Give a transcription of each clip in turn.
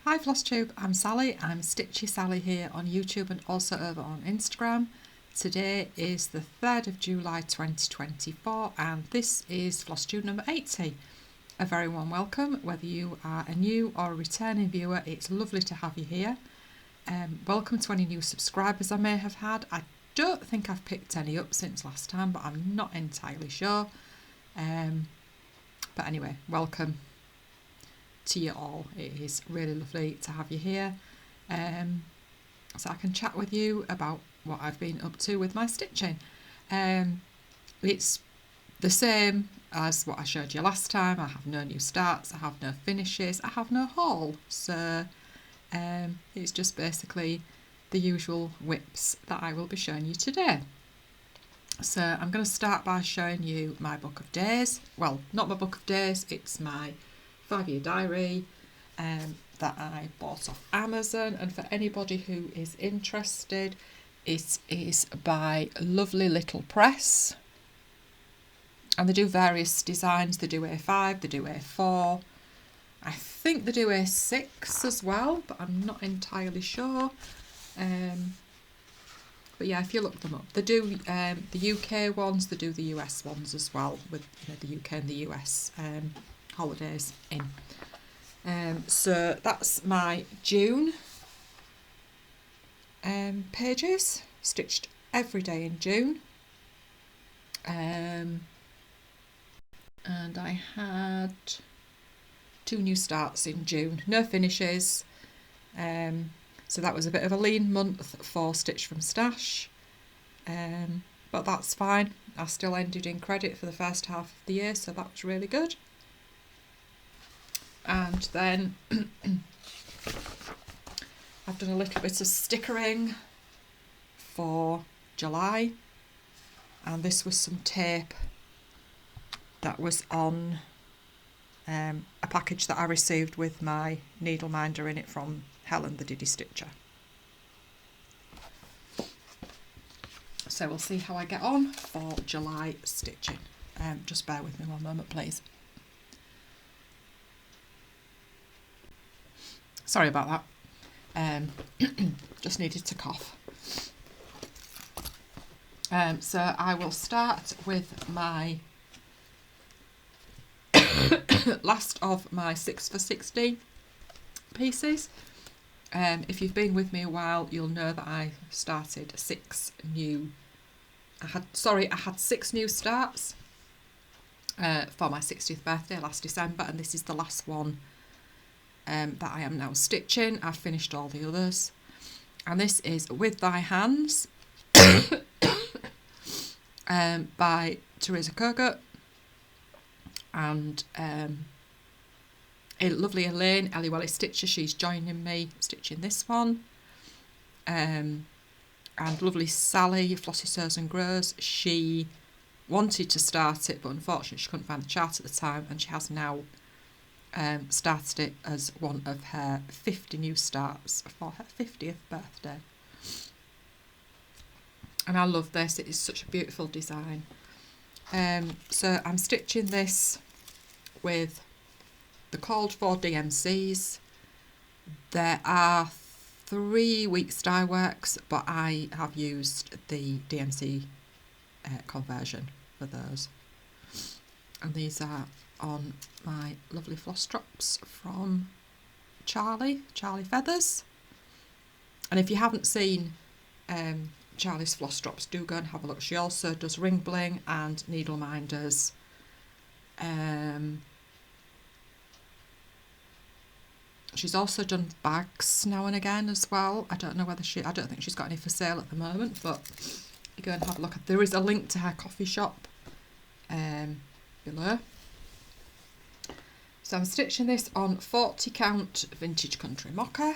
Hi Flosstube, I'm Sally. I'm StitchySally here on YouTube and also over on Instagram. Today is the 3rd of July 2024 and this is Flosstube number 80. A very warm welcome, whether you are a new or a returning viewer, it's lovely to have you here. Welcome to any new subscribers I may have had. I don't think I've picked any up since last time, but I'm not entirely sure. But anyway, welcome to you all. It is really lovely to have you here, so I can chat with you about what I've been up to with my stitching. It's the same as what I showed you last time. I have no new starts, I have no finishes, I have no haul, so it's just basically the usual whips that I will be showing you today. So I'm going to start by showing you my book of days. Well, not my book of days, it's my 5-year diary that I bought off Amazon, and for anybody who is interested, it is by Lovely Little Press, and they do various designs. They do A5, they do A4, I think they do A6 as well, but I'm not entirely sure. But yeah, if you look them up, they do the UK ones, they do the US ones as well, with the UK and the US holidays in. So that's my June pages, stitched every day in June. And I had 2 new starts in June, no finishes. So that was a bit of a lean month for Stitch from Stash, but that's fine. I still ended in credit for the first half of the year, so that was really good. And then I've done a little bit of stickering for July, and this was some tape that was on a package that I received with my needle minder in it from Helen the Diddy Stitcher. So we'll see how I get on for July stitching. Just bear with me one moment, please. Sorry about that. Just needed to cough. So I will start with my last of my 6 for 60 pieces. If you've been with me a while, you'll know that I started 6 new. I had 6 new starts for my 60th birthday last December, and this is the last one that I am now stitching. I've finished all the others, and this is With Thy Hands by Teresa Kogut, and a lovely Elaine, Ellie Welly Stitcher, she's joining me stitching this one. And lovely Sally, Flossy Sews and Grows, she wanted to start it, but unfortunately she couldn't find the chart at the time, and she has now started it as one of her 50 new starts for her 50th birthday. And I love this, it is such a beautiful design. So I'm stitching this with the called for DMCs. There are 3 weeks dye works, but I have used the DMC conversion for those. And these are on my lovely floss drops from Charlie Feathers. And if you haven't seen Charlie's floss drops, do go and have a look. She also does ring bling and needle minders. She's also done bags now and again as well. I don't think she's got any for sale at the moment, but you go and have a look. There is a link to her coffee shop below. So I'm stitching this on 40 count vintage country mocha,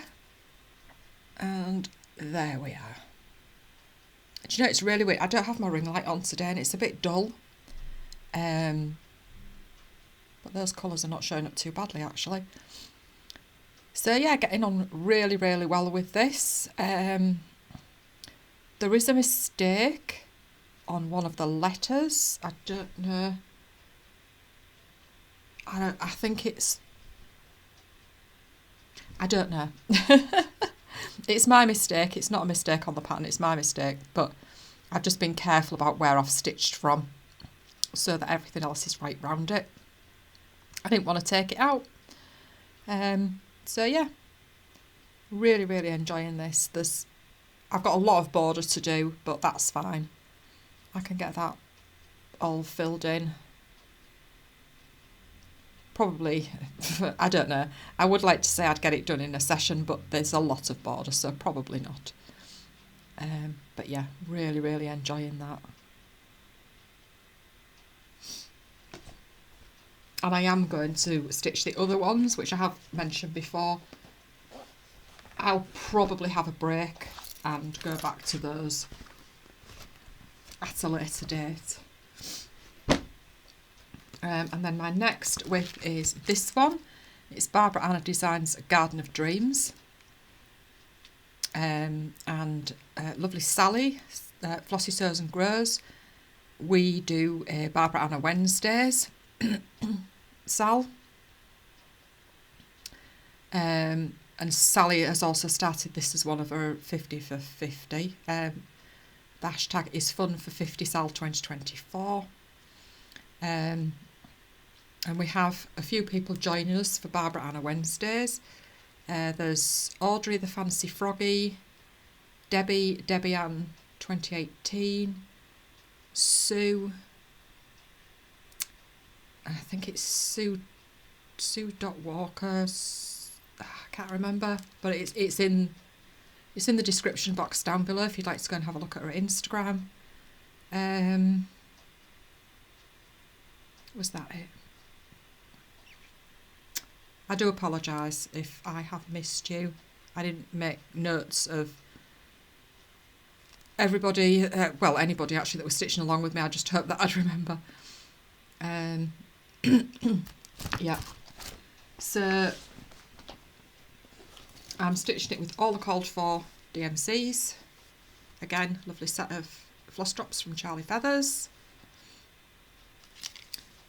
and there we are. Do you know, it's really weird, I don't have my ring light on today and it's a bit dull, but those colours are not showing up too badly actually. So yeah, getting on really well with this. There is a mistake on one of the letters. I don't know. I think it's I don't know. It's my mistake. It's not a mistake on the pattern, it's my mistake. But I've just been careful about where I've stitched from so that everything else is right round it. I didn't want to take it out. So yeah, really, really enjoying this. I've got a lot of borders to do, but that's fine. I can get that all filled in. Probably, I don't know. I would like to say I'd get it done in a session, but there's a lot of borders, so probably not. But yeah, really, really enjoying that. And I am going to stitch the other ones, which I have mentioned before. I'll probably have a break and go back to those at a later date. And then my next whip is this one. It's Barbara Anna Designs Garden of Dreams. And lovely Sally, Flossy Sews and Grows. We do Barbara Anna Wednesdays. Sal. And Sally has also started this as one of her 50 for 50. The hashtag is Fun for 50 Sal 2024. And we have a few people joining us for Barbara Anna Wednesdays. There's Audrey the Fancy Froggy, Debbie Ann 2018, Sue, I think it's Sue Walker. I can't remember, but it's in the description box down below if you'd like to go and have a look at her Instagram. Was that it? I do apologise if I have missed you. I didn't make notes of everybody, well, anybody actually that was stitching along with me. I just hope that I'd remember. Yeah. So I'm stitching it with all the called for DMCs. Again, lovely set of floss drops from Charlie Feathers.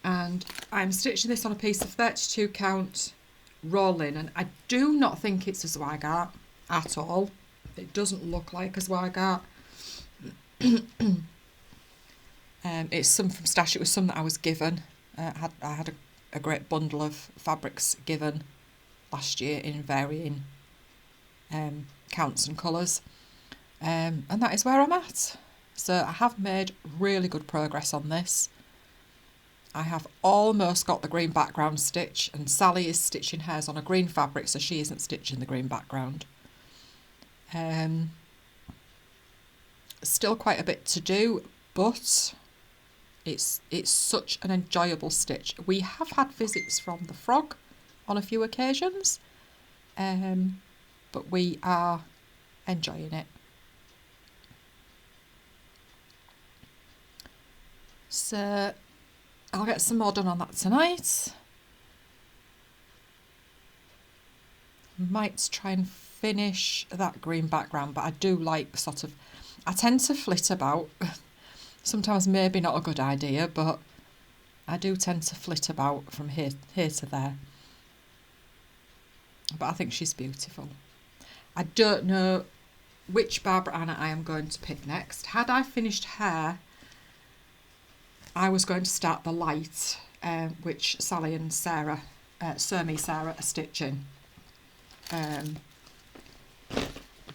And I'm stitching this on a piece of 32 count raw linen. I do not think it's a Zweigart at all. It doesn't look like a Zweigart. It's some from Stash. It was some that I was given. I had a great bundle of fabrics given last year in varying counts and colours. And that is where I'm at. So I have made really good progress on this. I have almost got the green background stitch, and Sally is stitching hers on a green fabric, so she isn't stitching the green background. Still quite a bit to do, but it's such an enjoyable stitch. We have had visits from the frog on a few occasions, but we are enjoying it. So I'll get some more done on that tonight. Might try and finish that green background, but I do like sort of, I tend to flit about. Sometimes maybe not a good idea, but I do tend to flit about from here to there. But I think she's beautiful. I don't know which Barbara Anna I am going to pick next. Had I finished Hare, I was going to start the light, which Sally and Sarah, Sarah are stitching.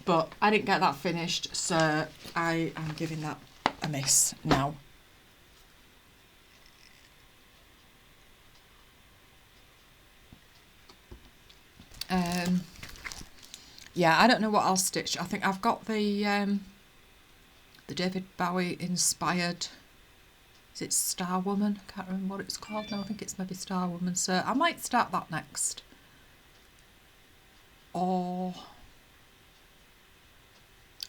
But I didn't get that finished, so I am giving that a miss now. Yeah, I don't know what I'll stitch. I think I've got the David Bowie inspired, is it Star Woman? I can't remember what it's called now. I think it's maybe Star Woman. So I might start that next. Or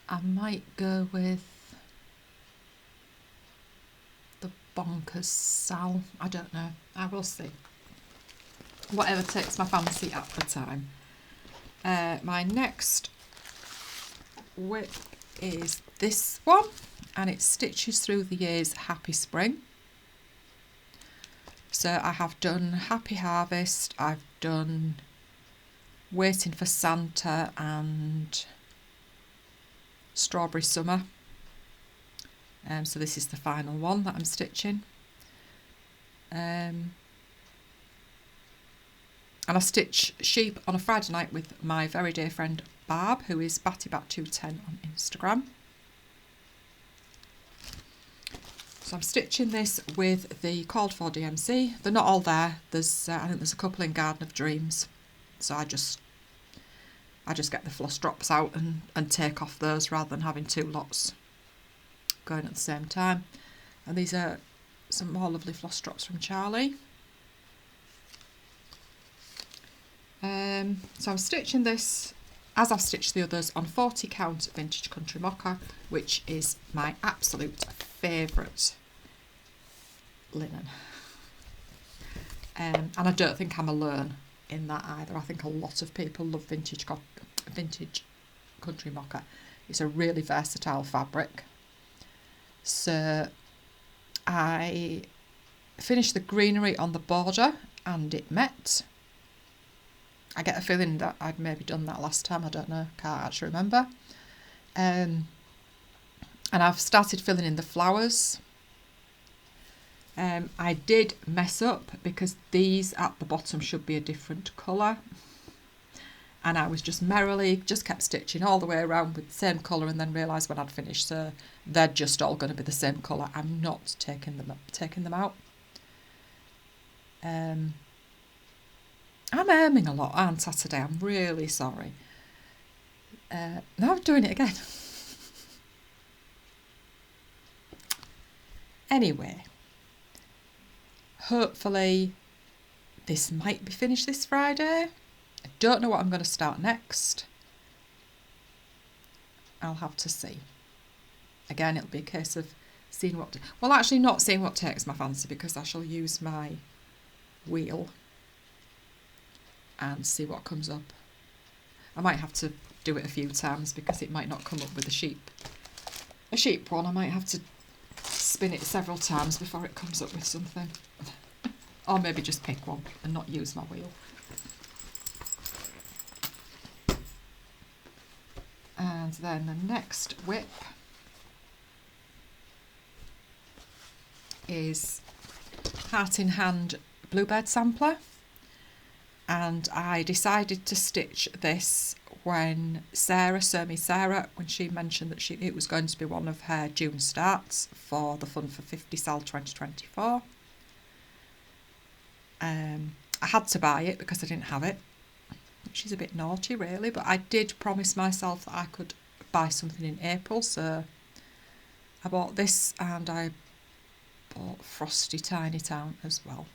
I might go with the Bonkers Sal. I don't know. I will see. Whatever takes my fancy at the time. My next whip is this one, and it Stitches Through the Years Happy Spring. So I have done Happy Harvest, I've done Waiting for Santa and Strawberry Summer. So this is the final one that I'm stitching. And I stitch sheep on a Friday night with my very dear friend Barb, who is Batty Bat 210 on Instagram. So I'm stitching this with the called for DMC. They're not all there. There's I think there's a couple in Garden of Dreams. So I just get the floss drops out and take off those rather than having two lots going at the same time. And these are some more lovely floss drops from Charlie. So I'm stitching this, as I've stitched the others, on 40 count vintage country mocha, which is my absolute favourite linen. And I don't think I'm alone in that either. I think a lot of people love vintage country mocha. It's a really versatile fabric. So I finished the greenery on the border and it met. I get a feeling that I'd maybe done that last time, I don't know, can't actually remember. And I've started filling in the flowers. I did mess up because these at the bottom should be a different colour. And I was just kept stitching all the way around with the same colour and then realised when I'd finished, so they're just all going to be the same colour. I'm not taking them out. I'm aiming a lot, aren't I, today? I'm really sorry. Now I'm doing it again. Anyway, hopefully this might be finished this Friday. I don't know what I'm going to start next. I'll have to see. Again, it'll be a case of seeing what... Well, actually not seeing what takes my fancy, because I shall use my wheel and see what comes up. I might have to do it a few times because it might not come up with a sheep one. I might have to spin it several times before it comes up with something. Or maybe just pick one and not use my wheel. And then the next whip is Heart in Hand Bluebird sampler. And I decided to stitch this when Sarah, when she mentioned that it was going to be one of her June starts for the Fun for 50 SAL 2024. I had to buy it because I didn't have it, which is a bit naughty really, but I did promise myself that I could buy something in April, so I bought this and I bought Frosty Tiny Town as well.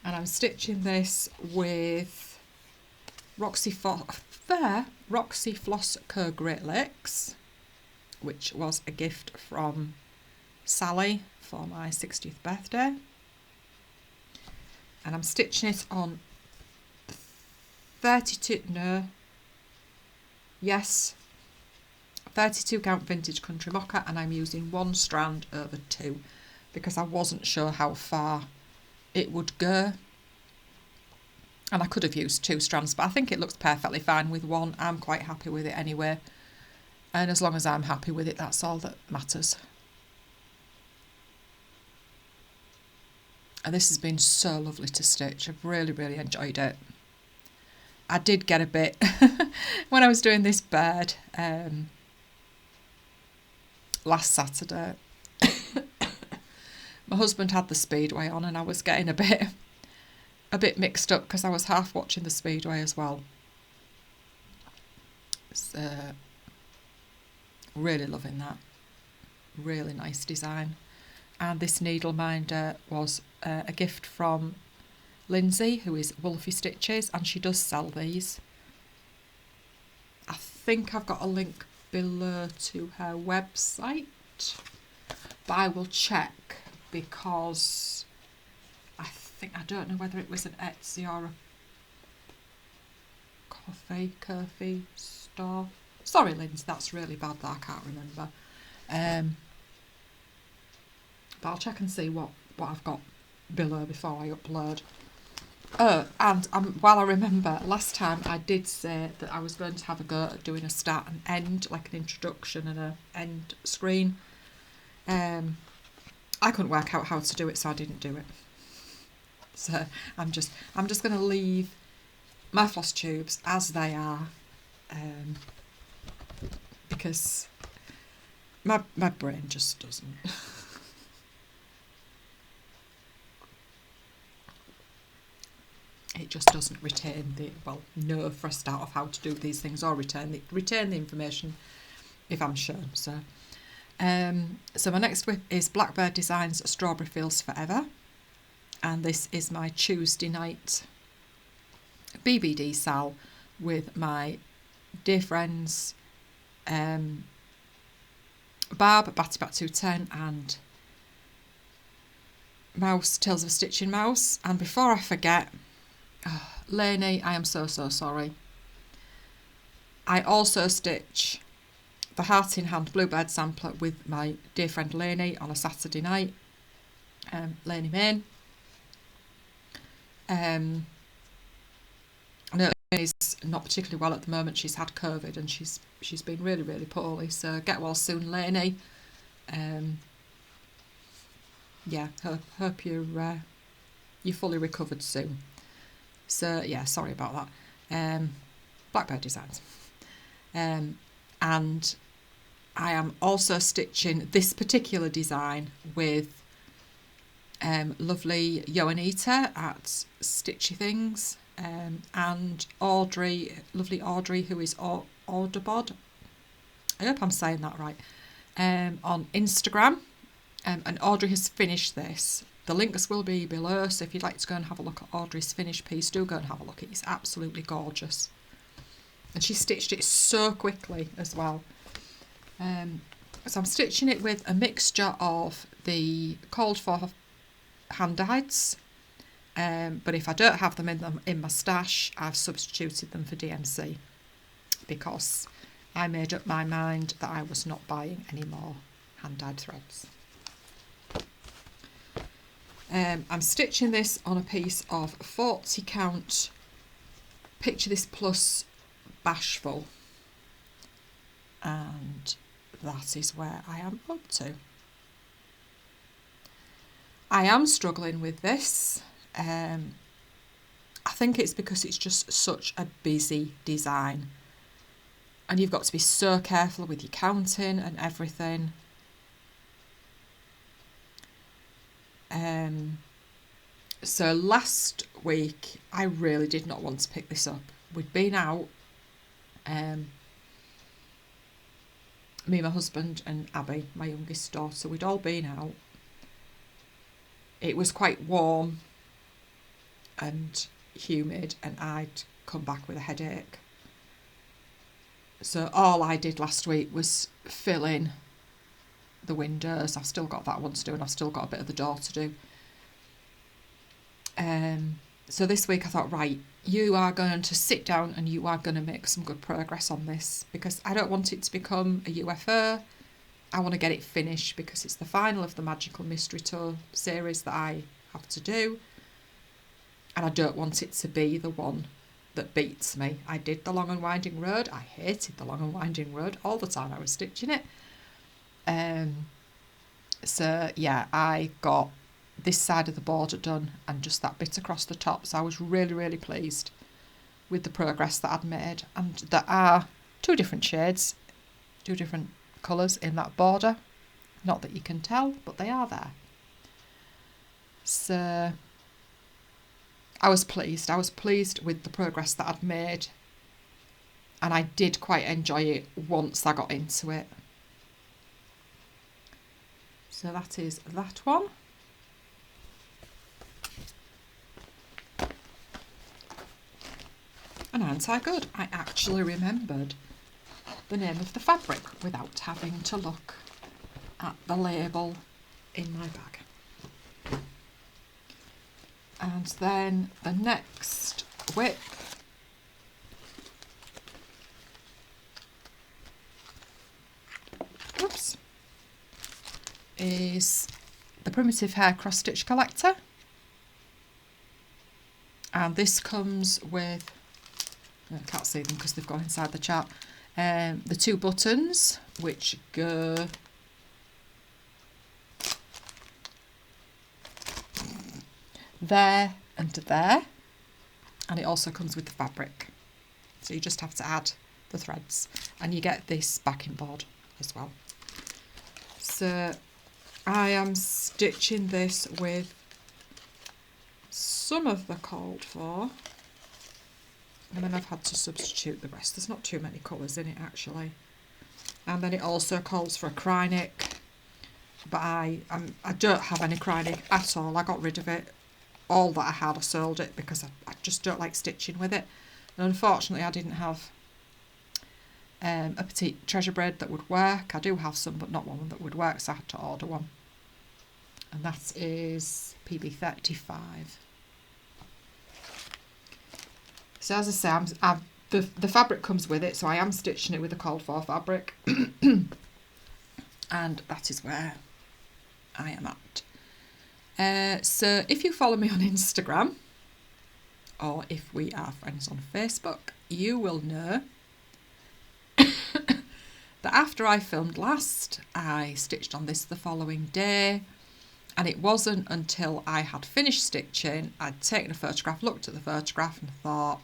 And I'm stitching this with Roxy Floss Kogut Lakes, which was a gift from Sally for my 60th birthday. And I'm stitching it on 32 count vintage country mocha, and I'm using one strand over two because I wasn't sure how far it would go, and I could have used two strands, but I think it looks perfectly fine with one. I'm quite happy with it anyway, and as long as I'm happy with it, that's all that matters. And this has been so lovely to stitch. I've really enjoyed it. I did get a bit when I was doing this bird last Saturday. My husband had the Speedway on and I was getting a bit mixed up because I was half watching the Speedway as well. So really loving that. Really nice design. And this needle minder was a gift from Lindsay, who is Wolfie Stitches, and she does sell these. I think I've got a link below to her website, but I will check because I don't know whether it was an Etsy or a coffee store. Sorry, Lindsay, that's really bad that I can't remember. But I'll check and see what I've got below before I upload. Oh, and while I remember, last time I did say that I was going to have a go at doing a start and end, like an introduction and a end screen. I couldn't work out how to do it, so I didn't do it. So I'm just going to leave my floss tubes as they are, because my brain just doesn't. It just doesn't retain know for a start of how to do these things, or retain the information if I'm shown. So my next whip is Blackbird Designs Strawberry Fields Forever, and this is my Tuesday night BBD sal with my dear friends Barb, Batty Bat 210 and Mouse, Tales of a Stitching Mouse. And before I forget, Lainey, I am so sorry. I also stitch the Heart in Hand Bluebird sampler with my dear friend Lainey on a Saturday night. Lainey Main. I know Lainey's not particularly well at the moment. She's had COVID and she's been really, really poorly. So get well soon, Lainey. Yeah, hope you're fully recovered soon. So yeah, sorry about that. Blackbird Designs. And I am also stitching this particular design with lovely Joanita at Stitchy Things, and Audrey, lovely Audrey, who is audabod. I hope I'm saying that right. On Instagram, and Audrey has finished this. The links will be below, so if you'd like to go and have a look at Audrey's finished piece, do go and have a look. It's absolutely gorgeous. And she stitched it so quickly as well. So I'm stitching it with a mixture of the called for hand-dyeds, but if I don't have them in my stash, I've substituted them for DMC, because I made up my mind that I was not buying any more hand-dyed threads. I'm stitching this on a piece of 40 count Picture This Plus Bashful, and that is where I am up to. I am struggling with this. I think it's because it's just such a busy design, and you've got to be so careful with your counting and everything. So last week I really did not want to pick this up. We'd been out, me, my husband and Abby, my youngest daughter, we'd all been out. It was quite warm and humid, and I'd come back with a headache. So all I did last week was fill in the windows. I've still got that one to do, and I've still got a bit of the door to do. So this week I thought, right, you are going to sit down and you are going to make some good progress on this, because I don't want it to become a UFO. I want to get it finished, because it's the final of the Magical Mystery Tour series that I have to do, and I don't want it to be the one that beats me. I did the Long and Winding Road. I hated the Long and Winding Road all the time I was stitching it. So yeah, I got this side of the border done and just that bit across the top, so I was really, really pleased with the progress that I'd made. And there are two different shades, two different colours in that border, not that you can tell, but they are there. So I was pleased with the progress that I'd made, and I did quite enjoy it once I got into it. So that is that one. And aren't I good? I actually remembered the name of the fabric without having to look at the label in my bag. And then the next whip is the Primitive Hare Cross Stitch Collector. And this comes with, I can't see them because they've gone inside the chat, the 2 buttons which go there and there, and it also comes with the fabric, so you just have to add the threads, and you get this backing board as well. So I am stitching this with some of the called for, and then I've had to substitute the rest. There's not too many colours in it actually, and then it also calls for a cry neck, but I don't have any cry neck at all. I got rid of it. All that I had, I sold it because I just don't like stitching with it, and unfortunately I didn't have a petite treasure braid that would work. I do have some, but not one that would work, so I had to order one, and that is PB35. So as I say, the fabric comes with it, so I am stitching it with the called for fabric, and that is where I am at. So if you follow me on Instagram, or if we are friends on Facebook, you will know that after I filmed last, I stitched on this the following day, and it wasn't until I had finished stitching, I'd taken a photograph, looked at the photograph and thought,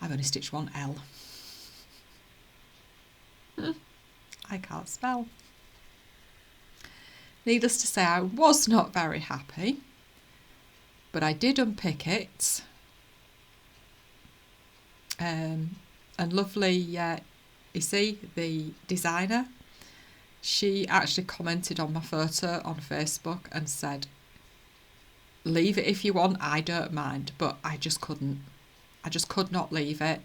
I've only stitched one L. I can't spell. Needless to say, I was not very happy, but I did unpick it. And lovely Issy, the designer, she actually commented on my photo on Facebook and said, leave it if you want, I don't mind, but I just couldn't. I just could not leave it.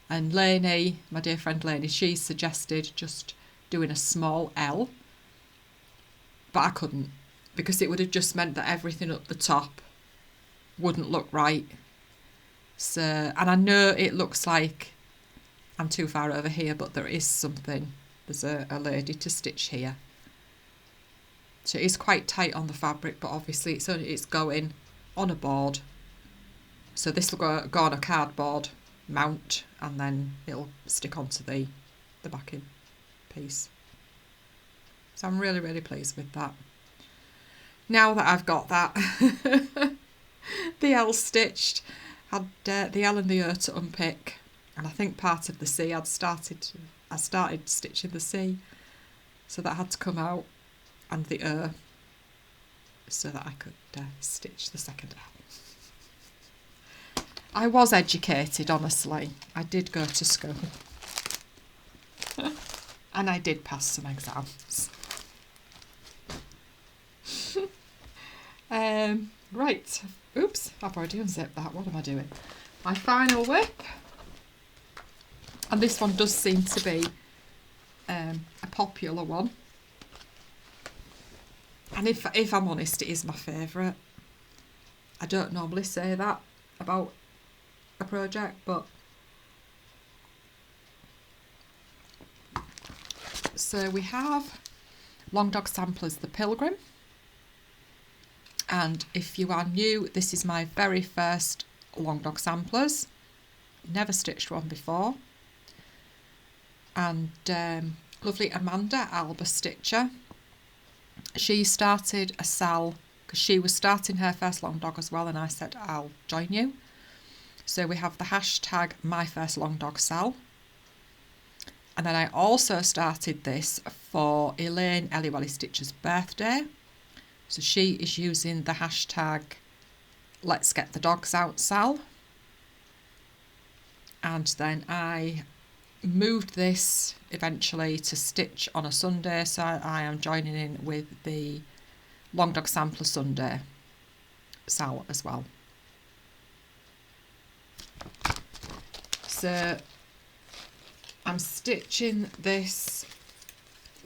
And Lainey, my dear friend Lainey, she suggested just doing a small L, but I couldn't, because it would have just meant that everything up the top wouldn't look right. So, and I know it looks like I'm too far over here, but there is something. There's a lady to stitch here. So it is quite tight on the fabric, but obviously it's going on a board. So this will go on a cardboard mount, and then it'll stick onto the backing piece. So I'm really, really pleased with that. Now that I've got that, the L stitched, had the L and the O to unpick, and I think part of the C I started stitching the C, so that had to come out, and the O, so that I could stitch the second L. I was educated, honestly. I did go to school. And I did pass some exams. Right. Oops, I've already unzipped that. What am I doing? My final whip. And this one does seem to be a popular one. And if I'm honest, it is my favourite. I don't normally say that about a project, but so we have Long Dog Samplers, the Pilgrim, and if you are new, this is my very first Long Dog Samplers. Never stitched one before, and lovely Amanda, Alba Stitcher, she started a sal because she was starting her first long dog as well, and I said I'll join you. So we have the hashtag #MyFirstLongDogSal. And then I also started this for Elaine Elliwelly Stitcher's birthday. So she is using the hashtag Let's Get the Dogs Out Sal. And then I moved this eventually to stitch on a Sunday, so I am joining in with the Long Dog Sampler Sunday Sal as well. So I'm stitching this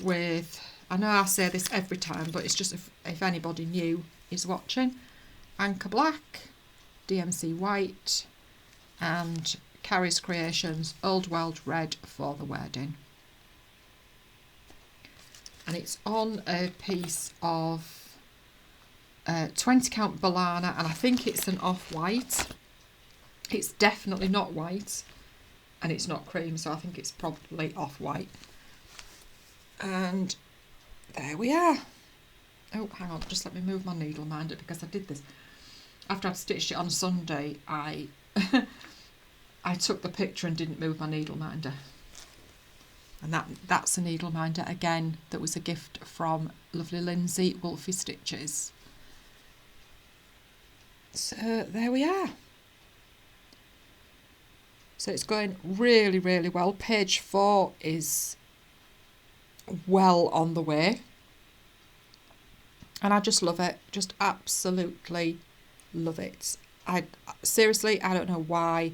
with, I know I say this every time, but it's just if anybody new is watching, Anchor Black, DMC White, and Carrie's Creations Old World Red for the Wedding. And it's on a piece of 20 count Balana, and I think it's an off-white. It's definitely not white, and it's not cream, so I think it's probably off-white. And there we are. Oh, hang on, just let me move my needle minder, because I did this. After I'd stitched it on Sunday, I I took the picture and didn't move my needle minder. And that's a needle minder, again, that was a gift from lovely Lindsay, Wolfie Stitches. So there we are. So it's going really, really well. Page 4 is well on the way. And I just love it. Just absolutely love it. Seriously, I don't know why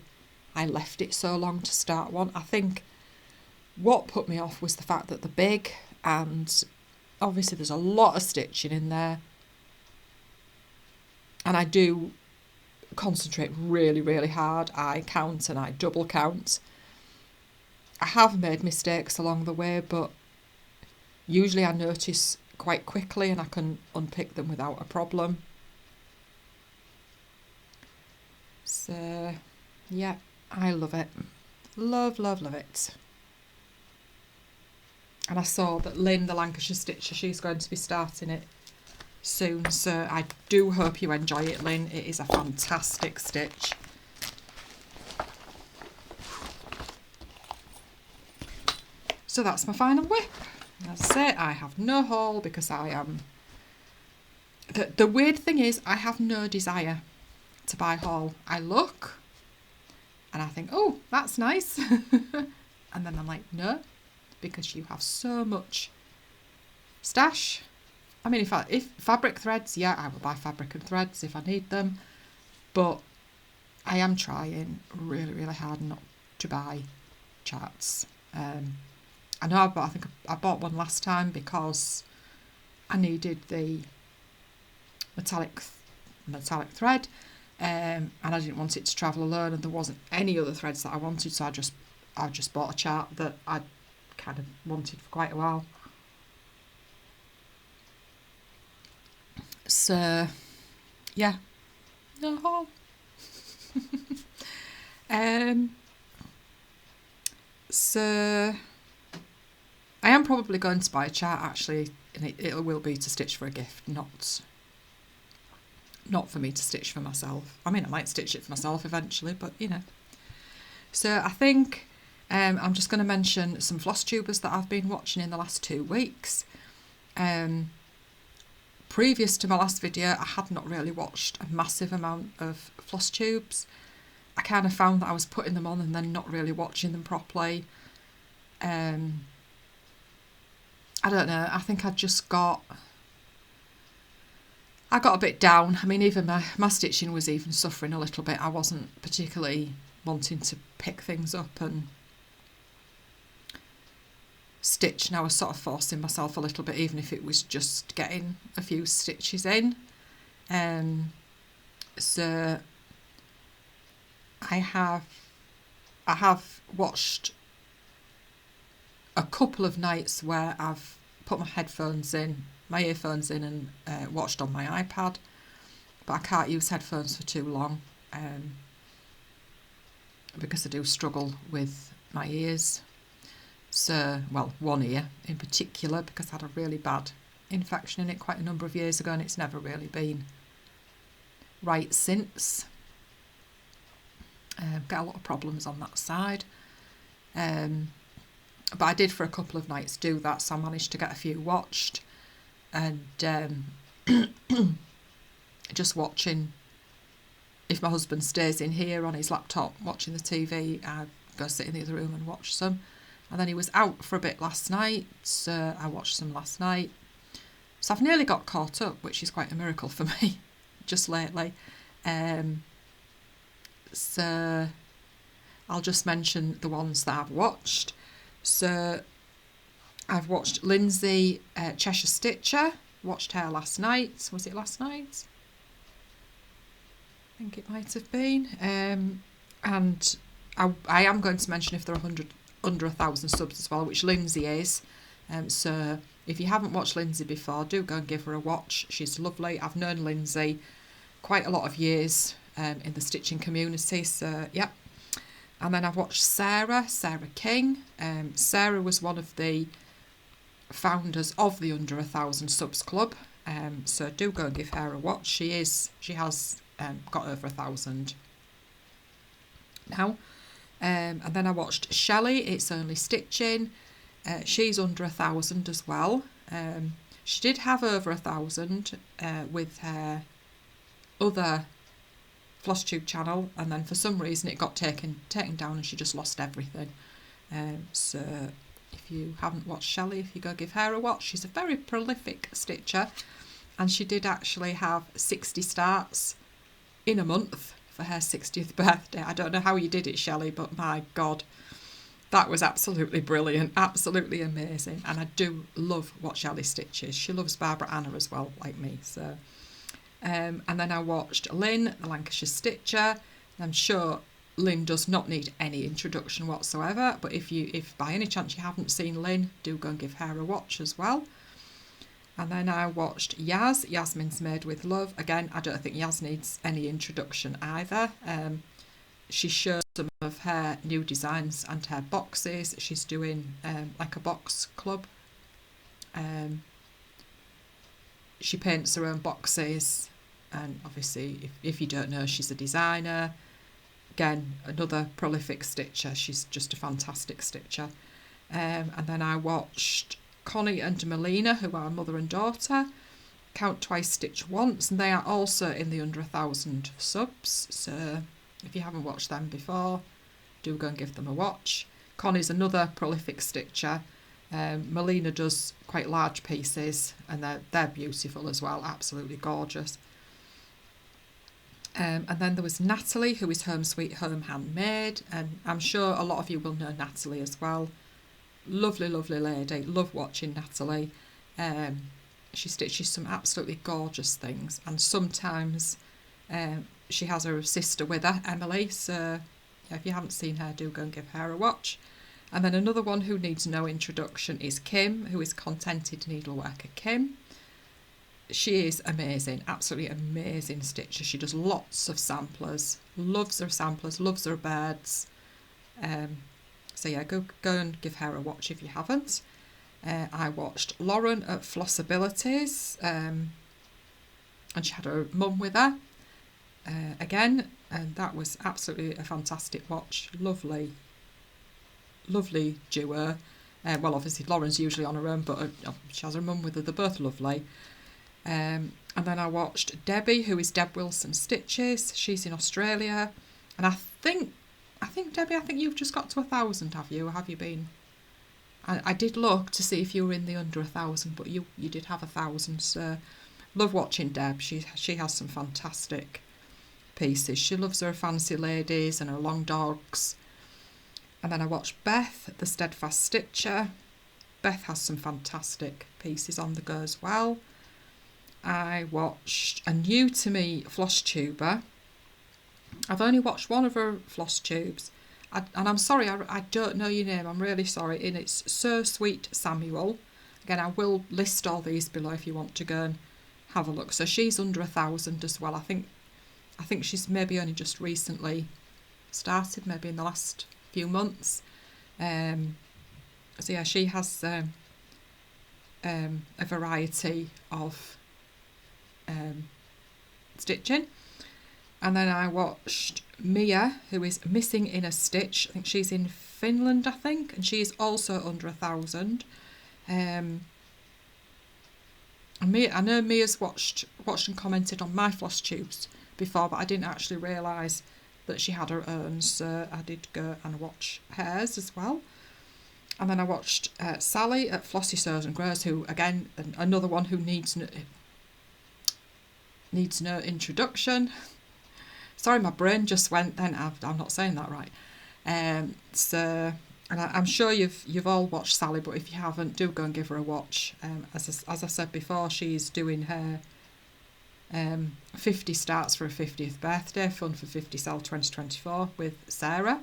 I left it so long to start one. I think what put me off was the fact that they're big, and obviously there's a lot of stitching in there. And I do concentrate really, really hard. I count and I double count. I have made mistakes along the way, but usually I notice quite quickly and I can unpick them without a problem. So, yeah, I love it. Love, love, love it. And I saw that Lynn, the Lancashire Stitcher, she's going to be starting it soon, so I do hope you enjoy it, Lynn. It is a fantastic stitch. So that's my final whip. As I say, I have no haul because I am... The weird thing is, I have no desire to buy haul. I look and I think, oh, that's nice. And then I'm like, no, because you have so much stash. I mean, if fabric threads, yeah, I will buy fabric and threads if I need them. But I am trying really, really hard not to buy charts. I know I think I bought one last time because I needed the metallic thread, and I didn't want it to travel alone, and there wasn't any other threads that I wanted, so I just bought a chart that I kind of wanted for quite a while. So yeah, no haul. So I am probably going to buy a chart, actually, and it will be to stitch for a gift, not for me to stitch for myself. I mean, I might stitch it for myself eventually, but you know. So I think I'm just going to mention some Flosstubers that I've been watching in the last 2 weeks. Previous to my last video, I had not really watched a massive amount of Flosstubes. I kind of found that I was putting them on and then not really watching them properly. I don't know, I think I got a bit down. I mean, even my stitching was even suffering a little bit. I wasn't particularly wanting to pick things up and stitch, and I was sort of forcing myself a little bit, even if it was just getting a few stitches in. So I have watched a couple of nights where I've put my earphones in and watched on my iPad, but I can't use headphones for too long because I do struggle with my ears. So, well, one ear in particular, because I had a really bad infection in it quite a number of years ago, and it's never really been right since. Got a lot of problems on that side. But I did for a couple of nights do that, so I managed to get a few watched. And just watching, if my husband stays in here on his laptop watching the TV, I go sit in the other room and watch some. And then he was out for a bit last night, so I watched some last night. So I've nearly got caught up, which is quite a miracle for me, just lately. So I'll just mention the ones that I've watched. So I've watched Lindsay, Cheshire Stitcher, watched Hare last night. Was it last night? I think it might have been. And I am going to mention if there are under 1,000 subs as well, which Lindsay is. So if you haven't watched Lindsay before, do go and give her a watch. She's lovely. I've known Lindsay quite a lot of years in the stitching community, so yeah. And then I've watched Sarah King. Sarah was one of the founders of the Under 1,000 Subs Club, so do go and give her a watch. She has got over 1,000 now. And then I watched Shelley, It's Only Stitching. She's under 1,000 as well. She did have over 1,000 with her other Flosstube channel, and then for some reason it got taken down and she just lost everything. So if you haven't watched Shelley, if you go give her a watch, she's a very prolific stitcher, and she did actually have 60 starts in a month for her 60th birthday. I don't know how you did it, Shelley, but my God, that was absolutely brilliant, absolutely amazing. And I do love what Shelley stitches. She loves Barbara Anna as well, like me. So, and then I watched Lynn, the Lancashire Stitcher. I'm sure Lynn does not need any introduction whatsoever, but if by any chance you haven't seen Lynn, do go and give her a watch as well. And then I watched Yasmin's Made with Love. Again, I don't think Yas needs any introduction either. She shows some of her new designs and her boxes. She's doing like a box club. She paints her own boxes, and obviously if you don't know, she's a designer. Again, another prolific stitcher. She's just a fantastic stitcher. And then I watched Connie and Melina, who are mother and daughter, Count Twice, Stitch Once, and they are also in the Under 1,000 subs. So if you haven't watched them before, do go and give them a watch. Connie's another prolific stitcher. Melina does quite large pieces, and they're beautiful as well, absolutely gorgeous. And then there was Natalie, who is Home Sweet Home Handmade, and I'm sure a lot of you will know Natalie as well. Lovely, lovely lady. Love watching Natalie. She stitches some absolutely gorgeous things, and sometimes she has her sister with her, Emily, so yeah, if you haven't seen her, do go and give her a watch. And then another one who needs no introduction is Kim, who is Contented Needleworker Kim. She is amazing, absolutely amazing stitcher. She does lots of samplers, loves her samplers, loves her birds. So yeah, go and give her a watch if you haven't. I watched Lauren at Flossabilities, and she had her mum with her again, and that was absolutely a fantastic watch. Lovely duo. Well, obviously Lauren's usually on her own, but she has her mum with her. They're both lovely. And then I watched Debbie, who is Deb Wilson Stitches. She's in Australia, and I think Debbie, I think you've just got to 1,000, have you? Or have you been? I did look to see if you were in the Under 1,000, but you did have 1,000. So love watching Deb. She has some fantastic pieces. She loves her fancy ladies and her long dogs. And then I watched Beth, the Steadfast Stitcher. Beth has some fantastic pieces on the go as well. I watched a new to me Flosstuber. I've only watched one of her Flosstubes, and I'm sorry, I don't know your name, I'm really sorry, and it's So Sweet Samuel. Again, I will list all these below if you want to go and have a look. So she's under 1,000 as well. I think she's maybe only just recently started, maybe in the last few months. So yeah, she has a variety of stitching. And then I watched Mia, who is Missing in a Stitch. I think she's in Finland, and she's also under 1,000. And I know Mia's watched and commented on my Flosstubes before, but I didn't actually realise that she had her own, so I did go and watch hers as well. And then I watched Sally at Flossy Sews and Grows, who, again, another one who needs no introduction. Sorry, my brain just went then. I'm not saying that right. And I'm sure you've all watched Sally, but if you haven't, do go and give her a watch. As I said before, she's doing her 50 starts for her 50th birthday, Fun for 50 Cell 2024 with Sarah.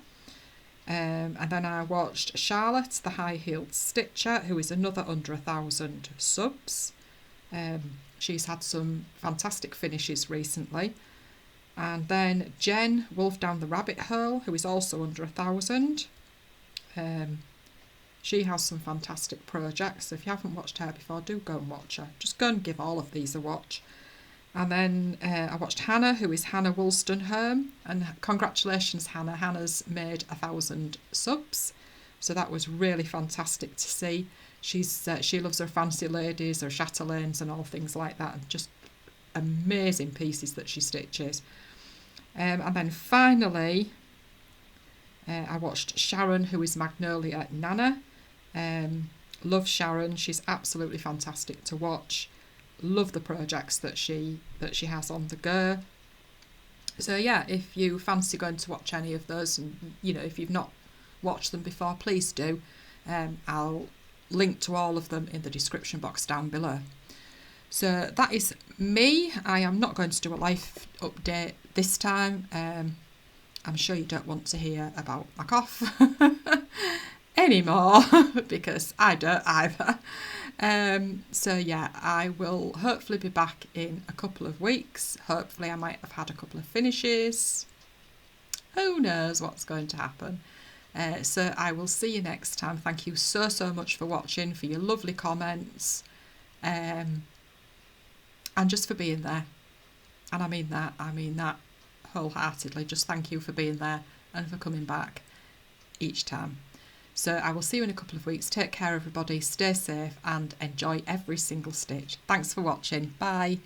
And then I watched Charlotte, the high-heeled stitcher, who is another under 1,000 subs. She's had some fantastic finishes recently. And then Jen, Wolf Down the Rabbit Hole, who is also under 1,000. She has some fantastic projects. So if you haven't watched her before, do go and watch her. Just go and give all of these a watch. And then I watched Hannah, who is Hannah Woolstonhurm. And congratulations, Hannah. Hannah's made 1,000 subs. So that was really fantastic to see. She loves her fancy ladies, her chatelaines and all things like that. And just amazing pieces that she stitches. And then finally, I watched Sharon, who is Magnolia Nana. Love Sharon. She's absolutely fantastic to watch. Love the projects that she has on the go. So yeah, if you fancy going to watch any of those, and if you've not watched them before, please do. I'll link to all of them in the description box down below. So that is me. I am not going to do a life update this time. I'm sure you don't want to hear about my cough anymore because I don't either. So yeah, I will hopefully be back in a couple of weeks. Hopefully I might have had a couple of finishes. Who knows what's going to happen. So I will see you next time. Thank you so much for watching, for your lovely comments, and just for being there. And I mean that wholeheartedly. Just thank you for being there and for coming back each time. So I will see you in a couple of weeks. Take care, everybody. Stay safe and enjoy every single stitch. Thanks for watching. Bye.